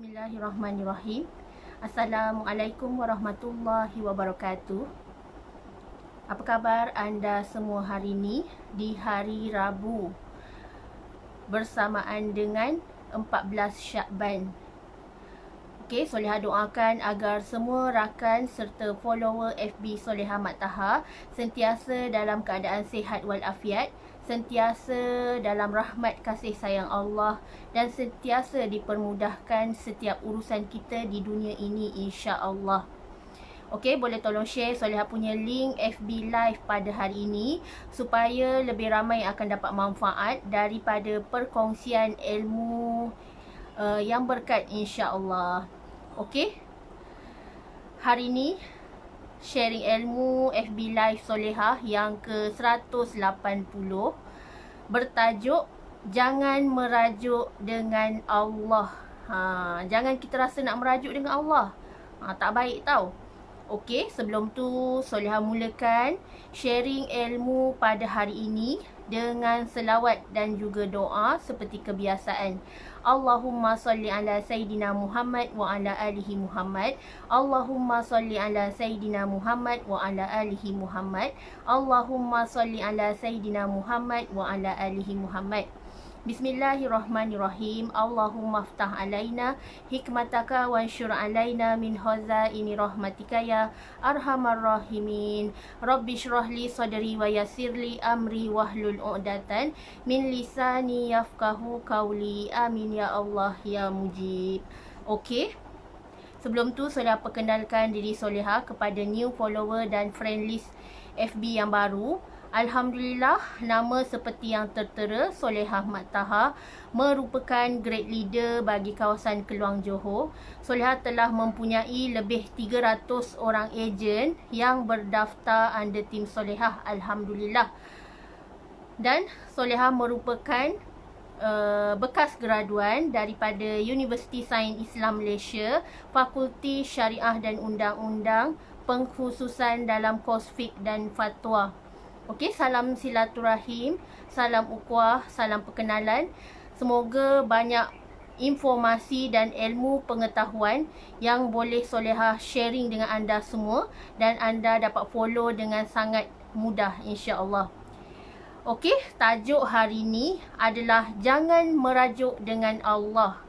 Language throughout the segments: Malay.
Bismillahirrahmanirrahim. Assalamualaikum warahmatullahi wabarakatuh. Apa khabar anda semua hari ini di hari Rabu bersamaan dengan 14 Syakban. Okey, Solehah doakan agar semua rakan serta follower FB Solehah Mat Taha sentiasa dalam keadaan sihat walafiat, sentiasa dalam rahmat kasih sayang Allah dan sentiasa dipermudahkan setiap urusan kita di dunia ini, insya-Allah. Okey, boleh tolong share Solehah punya link FB Live pada hari ini supaya lebih ramai akan dapat manfaat daripada perkongsian ilmu yang berkat, insya-Allah. Okey, hari ini sharing ilmu FB Live Solehah yang ke-180 bertajuk jangan merajuk dengan Allah. Jangan kita rasa nak merajuk dengan Allah. Tak baik tau. Okey, sebelum tu Solehah mulakan sharing ilmu pada hari ini dengan selawat dan juga doa seperti kebiasaan. Allahumma salli ala Sayyidina Muhammad wa ala alihi Muhammad. Allahumma salli ala Sayyidina Muhammad wa ala alihi Muhammad. Allahumma salli ala Sayyidina Muhammad wa ala alihi Muhammad. Bismillahirrahmanirrahim. Allahumma ftah alaina hikmataka wa ansyur alaina min khazaini rahmatika ya arhamar rahimin. Rabbi shrahli sadri wa yassirli amri wahlul 'uqdatan min lisani yafqahu qawli. Amin ya Allah ya mujib. Okey. Sebelum tu Solehah perkenalkan diri Solehah kepada new follower dan friend list FB yang baru. Alhamdulillah, nama seperti yang tertera, Solehah Mat Taha merupakan great leader bagi kawasan Keluang Johor. Solehah telah mempunyai lebih 300 orang ejen yang berdaftar under tim Solehah, Alhamdulillah. Dan Solehah merupakan bekas graduan daripada Universiti Sains Islam Malaysia, Fakulti Syariah dan Undang-Undang, pengkhususan dalam kos fiqh dan fatwa. Okey, salam silaturahim, salam ukhuwah, salam perkenalan. Semoga banyak informasi dan ilmu pengetahuan yang boleh Solehah sharing dengan anda semua dan anda dapat follow dengan sangat mudah, insya-Allah. Okey, tajuk hari ini adalah jangan merajuk dengan Allah.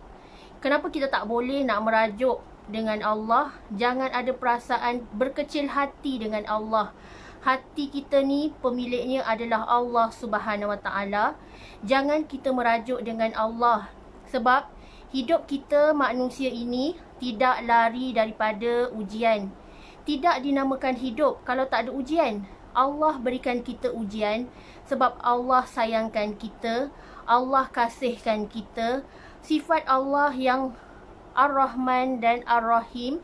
Kenapa kita tak boleh nak merajuk dengan Allah? Jangan ada perasaan berkecil hati dengan Allah. Hati kita ni pemiliknya adalah Allah Subhanahu Wa Taala. Jangan kita merajuk dengan Allah. Sebab hidup kita manusia ini tidak lari daripada ujian. Tidak dinamakan hidup kalau tak ada ujian. Allah berikan kita ujian sebab Allah sayangkan kita. Allah kasihkan kita. Sifat Allah yang Ar-Rahman dan Ar-Rahim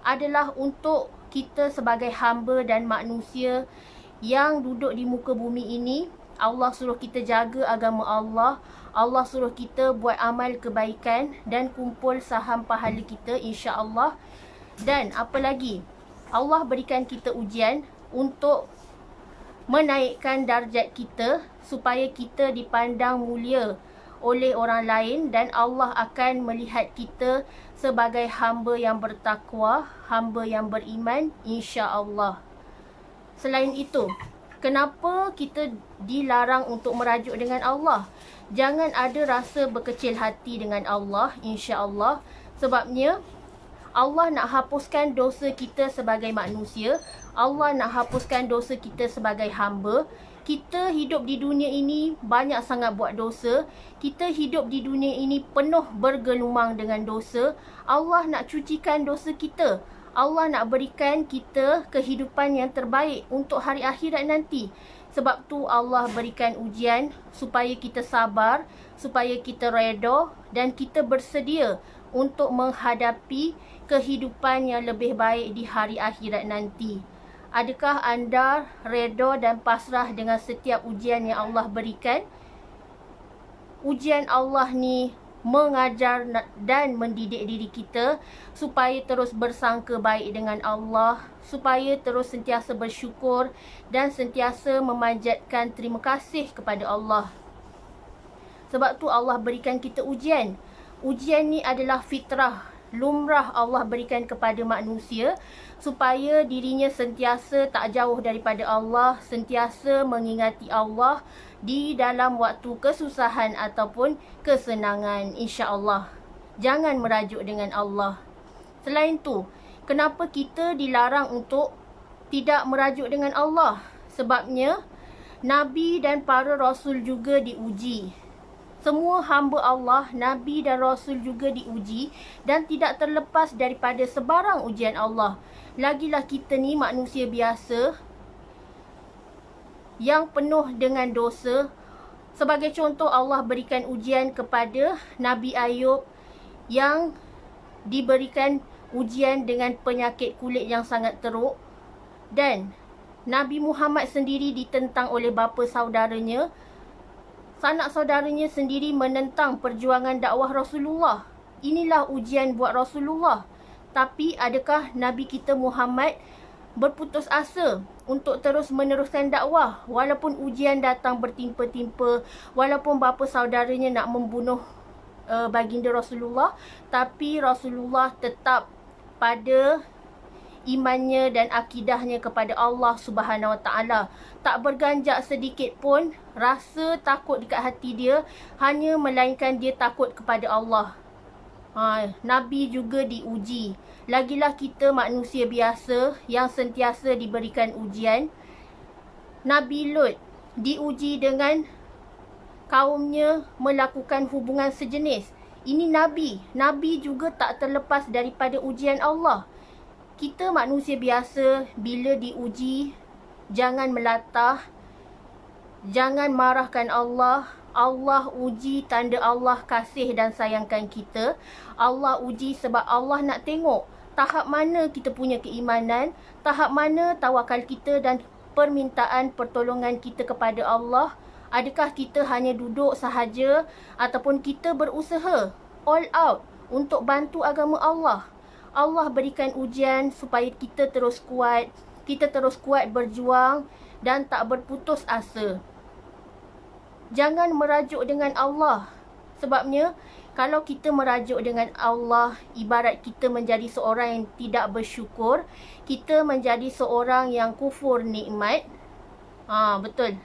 adalah untuk kita sebagai hamba dan manusia yang duduk di muka bumi ini. Allah suruh kita jaga agama Allah. Allah suruh kita buat amal kebaikan dan kumpul saham pahala kita, insya-Allah. Dan apa lagi? Allah berikan kita ujian untuk menaikkan darjat kita supaya kita dipandang mulia oleh orang lain dan Allah akan melihat kita sebagai hamba yang bertakwa, hamba yang beriman, insya-Allah. Selain itu, kenapa kita dilarang untuk merajuk dengan Allah? Jangan ada rasa berkecil hati dengan Allah, insya-Allah. Sebabnya Allah nak hapuskan dosa kita sebagai manusia. Allah nak hapuskan dosa kita sebagai hamba. Kita hidup di dunia ini banyak sangat buat dosa. Kita hidup di dunia ini penuh bergelumang dengan dosa. Allah nak cucikan dosa kita. Allah nak berikan kita kehidupan yang terbaik untuk hari akhirat nanti. Sebab tu Allah berikan ujian supaya kita sabar, supaya kita redha dan kita bersedia untuk menghadapi kehidupan yang lebih baik di hari akhirat nanti. Adakah anda redha dan pasrah dengan setiap ujian yang Allah berikan? Ujian Allah ni mengajar dan mendidik diri kita supaya terus bersangka baik dengan Allah, supaya terus sentiasa bersyukur dan sentiasa memanjatkan terima kasih kepada Allah. Sebab tu Allah berikan kita ujian Ujian ni adalah fitrah, lumrah Allah berikan kepada manusia supaya dirinya sentiasa tak jauh daripada Allah, sentiasa mengingati Allah di dalam waktu kesusahan ataupun kesenangan, insya-Allah. Jangan merajuk dengan Allah. Selain tu, kenapa kita dilarang untuk tidak merajuk dengan Allah? Sebabnya Nabi dan para Rasul juga diuji. Semua hamba Allah, Nabi dan Rasul juga diuji dan tidak terlepas daripada sebarang ujian Allah. Lagilah kita ni manusia biasa yang penuh dengan dosa. Sebagai contoh, Allah berikan ujian kepada Nabi Ayub yang diberikan ujian dengan penyakit kulit yang sangat teruk. Dan Nabi Muhammad sendiri ditentang oleh bapa saudaranya. Sanak saudaranya sendiri menentang perjuangan dakwah Rasulullah. Inilah ujian buat Rasulullah. Tapi adakah Nabi kita Muhammad berputus asa untuk terus meneruskan dakwah walaupun ujian datang bertimpa-timpa, walaupun bapa saudaranya nak membunuh baginda Rasulullah, tapi Rasulullah tetap pada imannya dan akidahnya kepada Allah Subhanahu Wa Taala. Tak berganjak sedikit pun rasa takut dekat hati dia, hanya melainkan dia takut kepada Allah. Nabi juga diuji. Lagilah kita manusia biasa yang sentiasa diberikan ujian. Nabi Lut diuji dengan kaumnya melakukan hubungan sejenis. Ini Nabi. Nabi juga tak terlepas daripada ujian Allah. Kita manusia biasa, bila diuji, jangan melatah, jangan marahkan Allah. Allah uji tanda Allah kasih dan sayangkan kita. Allah uji sebab Allah nak tengok tahap mana kita punya keimanan, tahap mana tawakal kita dan permintaan pertolongan kita kepada Allah. Adakah kita hanya duduk sahaja ataupun kita berusaha all out untuk bantu agama Allah? Allah berikan ujian supaya kita terus kuat. Kita terus kuat berjuang dan tak berputus asa. Jangan merajuk dengan Allah. Sebabnya, kalau kita merajuk dengan Allah, ibarat kita menjadi seorang yang tidak bersyukur. Kita menjadi seorang yang kufur nikmat. Betul.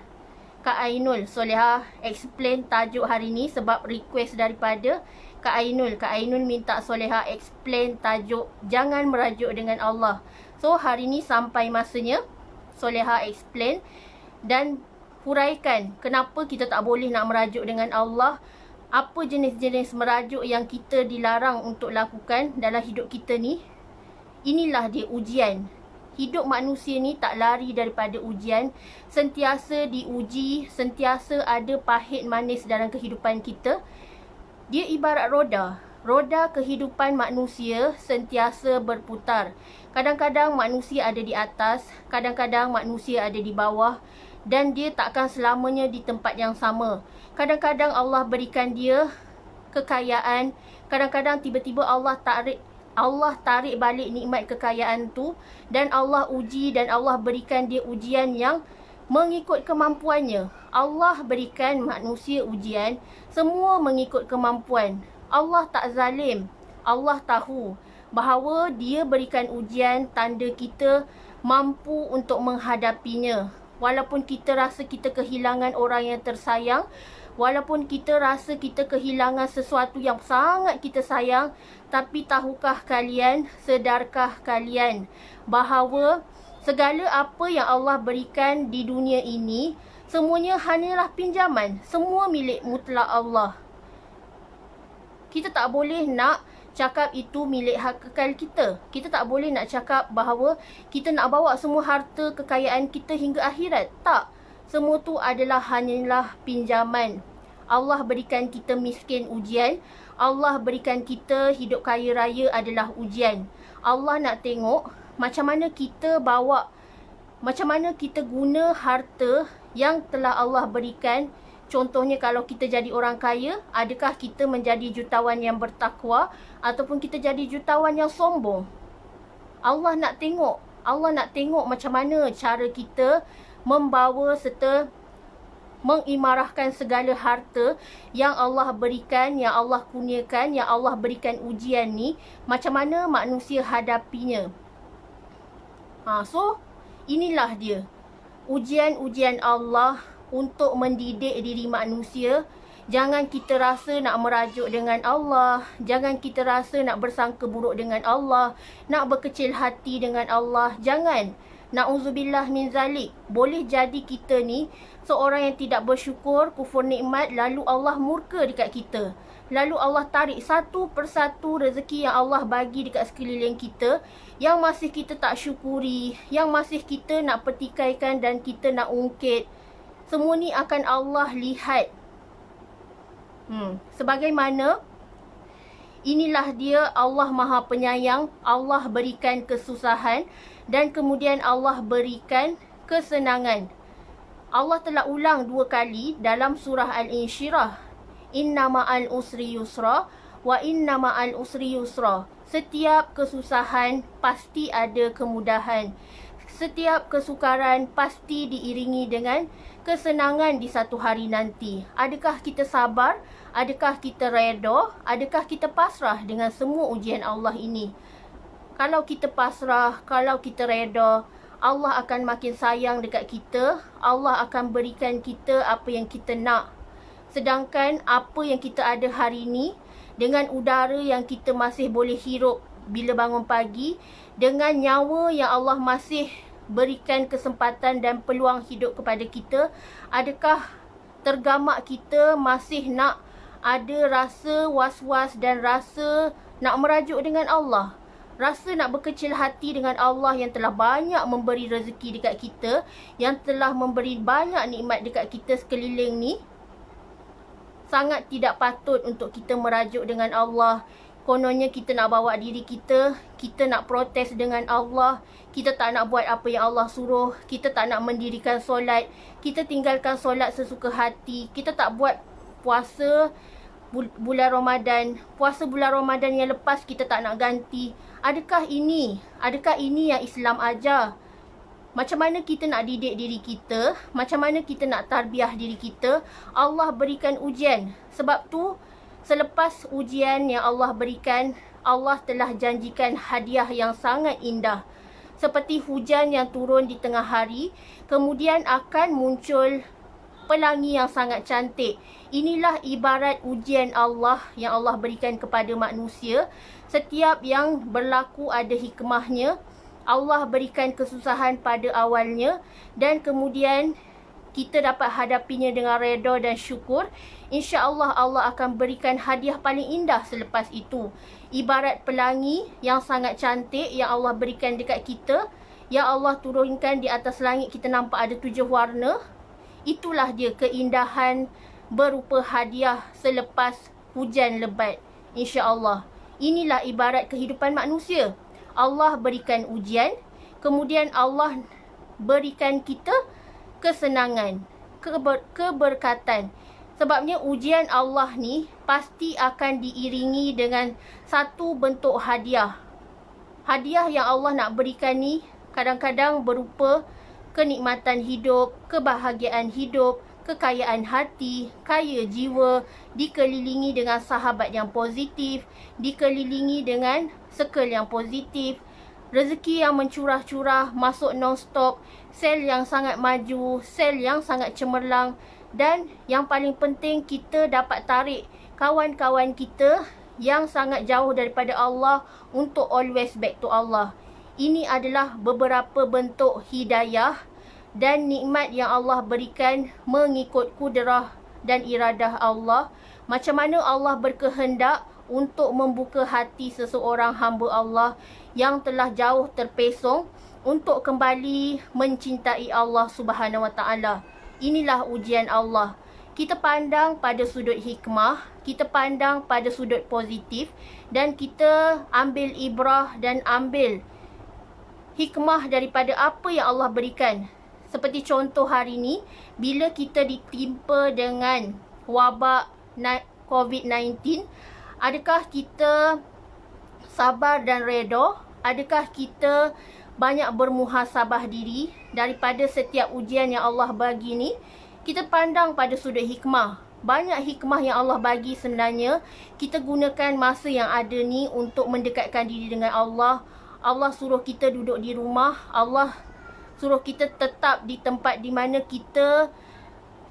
Kak Ainul Solehah explain tajuk hari ni sebab request daripada Kak Ainul. Kak Ainul minta Solehah explain tajuk jangan merajuk dengan Allah. So hari ni sampai masanya Solehah explain dan huraikan kenapa kita tak boleh nak merajuk dengan Allah. Apa jenis-jenis merajuk yang kita dilarang untuk lakukan dalam hidup kita ni. Inilah dia ujian. Hidup manusia ni tak lari daripada ujian. Sentiasa diuji, sentiasa ada pahit manis dalam kehidupan kita. Dia ibarat roda. Roda kehidupan manusia sentiasa berputar. Kadang-kadang manusia ada di atas, kadang-kadang manusia ada di bawah. Dan dia takkan selamanya di tempat yang sama. Kadang-kadang Allah berikan dia kekayaan. Kadang-kadang tiba-tiba Allah tarik balik nikmat kekayaan tu. Dan Allah uji dan Allah berikan dia ujian yang mengikut kemampuannya. Allah berikan manusia ujian, semua mengikut kemampuan. Allah tak zalim. Allah tahu bahawa dia berikan ujian tanda kita mampu untuk menghadapinya. Walaupun kita rasa kita kehilangan orang yang tersayang, walaupun kita rasa kita kehilangan sesuatu yang sangat kita sayang, tapi tahukah kalian, sedarkah kalian bahawa segala apa yang Allah berikan di dunia ini, semuanya hanyalah pinjaman. Semua milik mutlak Allah. Kita tak boleh nak cakap itu milik hak kekal kita. Kita tak boleh nak cakap bahawa kita nak bawa semua harta kekayaan kita hingga akhirat. Tak. Semua tu adalah hanyalah pinjaman. Allah berikan kita miskin ujian. Allah berikan kita hidup kaya raya adalah ujian. Allah nak tengok macam mana kita bawa, macam mana kita guna harta yang telah Allah berikan. Contohnya kalau kita jadi orang kaya, adakah kita menjadi jutawan yang bertakwa ataupun kita jadi jutawan yang sombong? Allah nak tengok macam mana cara kita membawa serta mengimarahkan segala harta yang Allah berikan, yang Allah kurniakan, yang Allah berikan ujian ni, macam mana manusia hadapinya. So, inilah dia. Ujian-ujian Allah untuk mendidik diri manusia. Jangan kita rasa nak merajuk dengan Allah. Jangan kita rasa nak bersangka buruk dengan Allah. Nak berkecil hati dengan Allah. Jangan. Na'udzubillah min zalik. Boleh jadi kita ni seorang yang tidak bersyukur, kufur nikmat, lalu Allah murka dekat kita. Lalu Allah tarik satu persatu rezeki yang Allah bagi dekat sekeliling kita, yang masih kita tak syukuri, yang masih kita nak petikaikan dan kita nak ungkit. Semua ni akan Allah lihat. Sebagaimana inilah dia Allah Maha Penyayang. Allah berikan kesusahan dan kemudian Allah berikan kesenangan. Allah telah ulang 2 kali dalam surah Al-Insyirah. Inna ma'al usri yusra wa inna ma'al usri yusra. Setiap kesusahan pasti ada kemudahan. Setiap kesukaran pasti diiringi dengan kesenangan di satu hari nanti. Adakah kita sabar? Adakah kita reda? Adakah kita pasrah dengan semua ujian Allah ini? Kalau kita pasrah, kalau kita reda, Allah akan makin sayang dekat kita. Allah akan berikan kita apa yang kita nak. Sedangkan apa yang kita ada hari ini, dengan udara yang kita masih boleh hirup bila bangun pagi, dengan nyawa yang Allah masih berikan kesempatan dan peluang hidup kepada kita, adakah tergamak kita masih nak ada rasa was-was dan rasa nak merajuk dengan Allah? Rasa nak berkecil hati dengan Allah yang telah banyak memberi rezeki dekat kita, yang telah memberi banyak nikmat dekat kita sekeliling ni? Sangat tidak patut untuk kita merajuk dengan Allah. Kononnya kita nak bawa diri kita, kita nak protes dengan Allah, kita tak nak buat apa yang Allah suruh, kita tak nak mendirikan solat, kita tinggalkan solat sesuka hati, kita tak buat puasa bulan Ramadan, puasa bulan Ramadan yang lepas kita tak nak ganti. Adakah ini yang Islam ajar? Macam mana kita nak didik diri kita? Macam mana kita nak tarbiyah diri kita? Allah berikan ujian. Sebab tu, selepas ujian yang Allah berikan, Allah telah janjikan hadiah yang sangat indah. Seperti hujan yang turun di tengah hari, kemudian akan muncul pelangi yang sangat cantik. Inilah ibarat ujian Allah yang Allah berikan kepada manusia. Setiap yang berlaku ada hikmahnya. Allah berikan kesusahan pada awalnya dan kemudian kita dapat hadapinya dengan reda dan syukur. InsyaAllah Allah akan berikan hadiah paling indah selepas itu. Ibarat pelangi yang sangat cantik yang Allah berikan dekat kita, yang Allah turunkan di atas langit, kita nampak ada 7 warna. Itulah dia keindahan berupa hadiah selepas hujan lebat. InsyaAllah. Inilah ibarat kehidupan manusia. Allah berikan ujian, kemudian Allah berikan kita kesenangan, keberkatan. Sebabnya ujian Allah ni pasti akan diiringi dengan satu bentuk hadiah. Hadiah yang Allah nak berikan ni kadang-kadang berupa kenikmatan hidup, kebahagiaan hidup, kekayaan hati, kaya jiwa, dikelilingi dengan sahabat yang positif, dikelilingi dengan circle yang positif, rezeki yang mencurah-curah, masuk non-stop, sel yang sangat maju, sel yang sangat cemerlang, dan yang paling penting kita dapat tarik kawan-kawan kita yang sangat jauh daripada Allah untuk always back to Allah. Ini adalah beberapa bentuk hidayah dan nikmat yang Allah berikan mengikut kudrah dan iradah Allah. Macam mana Allah berkehendak untuk membuka hati seseorang hamba Allah yang telah jauh terpesong untuk kembali mencintai Allah Subhanahu Wa Taala. Inilah ujian Allah. Kita pandang pada sudut hikmah, kita pandang pada sudut positif, dan kita ambil ibrah dan ambil hikmah daripada apa yang Allah berikan. Seperti contoh hari ni, bila kita ditimpa dengan wabak COVID-19, adakah kita sabar dan reda? Adakah kita banyak bermuhasabah diri daripada setiap ujian yang Allah bagi ni? kita pandang pada sudut hikmah. Banyak hikmah yang Allah bagi sebenarnya. Kita gunakan masa yang ada ni untuk mendekatkan diri dengan Allah. Allah suruh kita duduk di rumah. Allah suruh kita tetap di tempat di mana kita,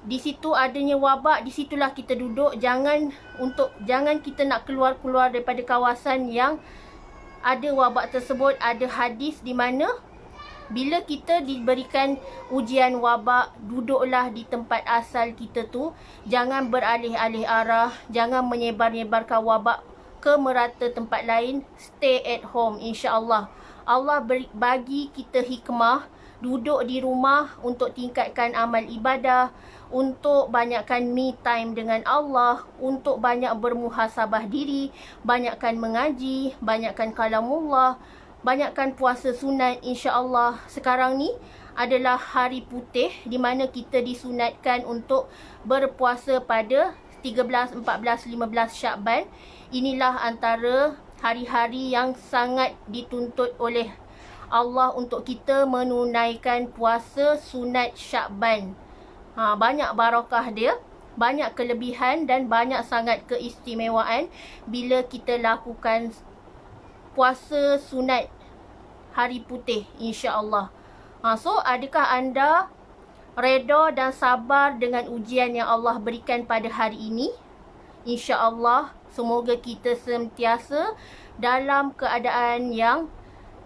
di situ adanya wabak, di situlah kita duduk. Jangan kita nak keluar daripada kawasan yang ada wabak tersebut. Ada hadis di mana bila kita diberikan ujian wabak, duduklah di tempat asal kita tu. Jangan beralih-alih arah. Jangan menyebar-nyebarkan wabak ke merata tempat lain. Stay at home, insya-Allah. Allah bagi kita hikmah. Duduk di rumah untuk tingkatkan amal ibadah. Untuk banyakkan me time dengan Allah. Untuk banyak bermuhasabah diri. Banyakkan mengaji. Banyakkan kalamullah. Banyakkan puasa sunat, insya-Allah. Sekarang ni adalah hari putih di mana kita disunatkan untuk berpuasa pada 13, 14, 15 Syakban. Inilah antara hari-hari yang sangat dituntut oleh Allah untuk kita menunaikan puasa sunat Syakban. Banyak barakah dia, banyak kelebihan dan banyak sangat keistimewaan bila kita lakukan puasa sunat hari putih, insya-Allah. So, adakah anda reda dan sabar dengan ujian yang Allah berikan pada hari ini? Insya-Allah, semoga kita sentiasa dalam keadaan yang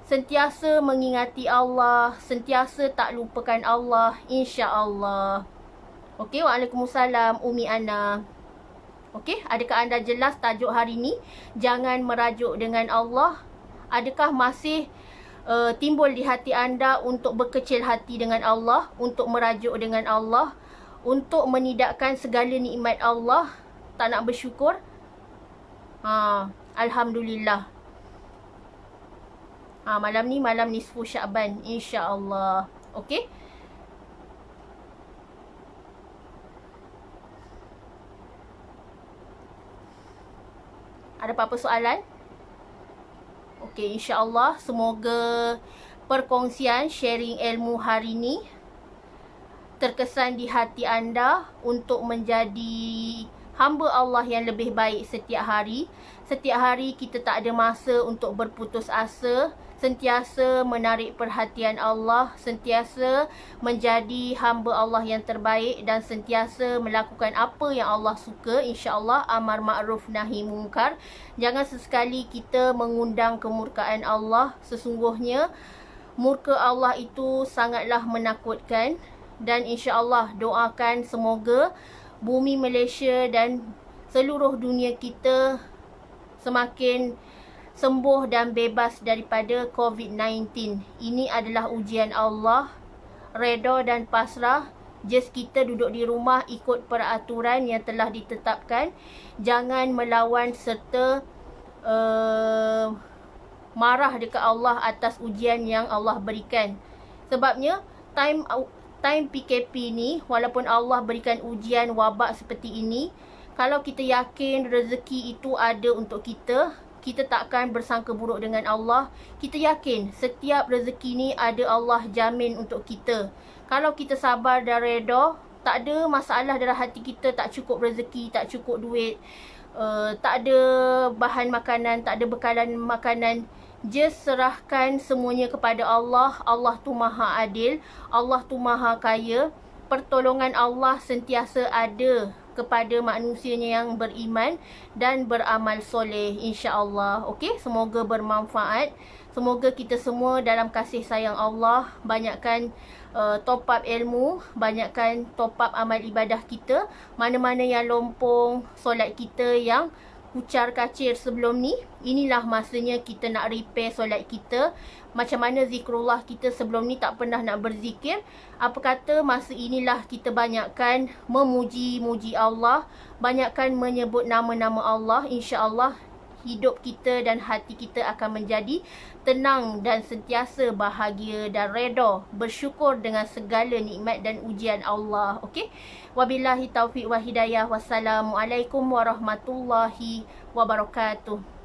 sentiasa mengingati Allah, sentiasa tak lupakan Allah, insya-Allah. Okey, waalaikumsalam, Umi Ana. Okey, adakah anda jelas tajuk hari ini? Jangan merajuk dengan Allah. Adakah masih timbul di hati anda untuk berkecil hati dengan Allah, untuk merajuk dengan Allah, untuk menidakkan segala nikmat Allah, tak nak bersyukur? Alhamdulillah. Malam ni malam nisfu Syakban, insya-Allah. Okey. Ada apa-apa soalan? Okey, insya-Allah semoga perkongsian sharing ilmu hari ini terkesan di hati anda untuk menjadi hamba Allah yang lebih baik setiap hari. Setiap hari kita tak ada masa untuk berputus asa. Sentiasa menarik perhatian Allah, sentiasa menjadi hamba Allah yang terbaik dan sentiasa melakukan apa yang Allah suka, insya-Allah, amar ma'ruf nahi mungkar. Jangan sesekali kita mengundang kemurkaan Allah. Sesungguhnya murka Allah itu sangatlah menakutkan dan insya-Allah doakan semoga bumi Malaysia dan seluruh dunia kita semakin sembuh dan bebas daripada COVID-19. Ini adalah ujian Allah. Reda dan pasrah. Just kita duduk di rumah ikut peraturan yang telah ditetapkan. Jangan melawan serta marah dekat Allah atas ujian yang Allah berikan. Sebabnya time PKP ni, walaupun Allah berikan ujian wabak seperti ini, kalau kita yakin rezeki itu ada untuk kita, kita takkan bersangka buruk dengan Allah. Kita yakin setiap rezeki ni ada Allah jamin untuk kita. Kalau kita sabar dan reda, tak ada masalah dalam hati kita, tak cukup rezeki, tak cukup duit, tak ada bahan makanan, tak ada bekalan makanan. Just serahkan semuanya kepada Allah. Allah tu maha adil, Allah tu maha kaya. Pertolongan Allah sentiasa ada kepada manusianya yang beriman dan beramal soleh, insya-Allah. Okey, semoga bermanfaat. Semoga kita semua dalam kasih sayang Allah, banyakkan top up ilmu, banyakkan top up amal ibadah kita. Mana-mana yang lompong solat kita yang kucar kacir sebelum ni, inilah masanya kita nak repair solat kita. Macam mana zikrullah kita sebelum ni tak pernah nak berzikir, apa kata masa inilah kita banyakkan memuji-muji Allah, banyakkan menyebut nama-nama Allah. InsyaAllah hidup kita dan hati kita akan menjadi tenang dan sentiasa bahagia dan reda, bersyukur dengan segala nikmat dan ujian Allah. Okey, wabillahi taufiq wa hidayah. Wassalamualaikum warahmatullahi wabarakatuh.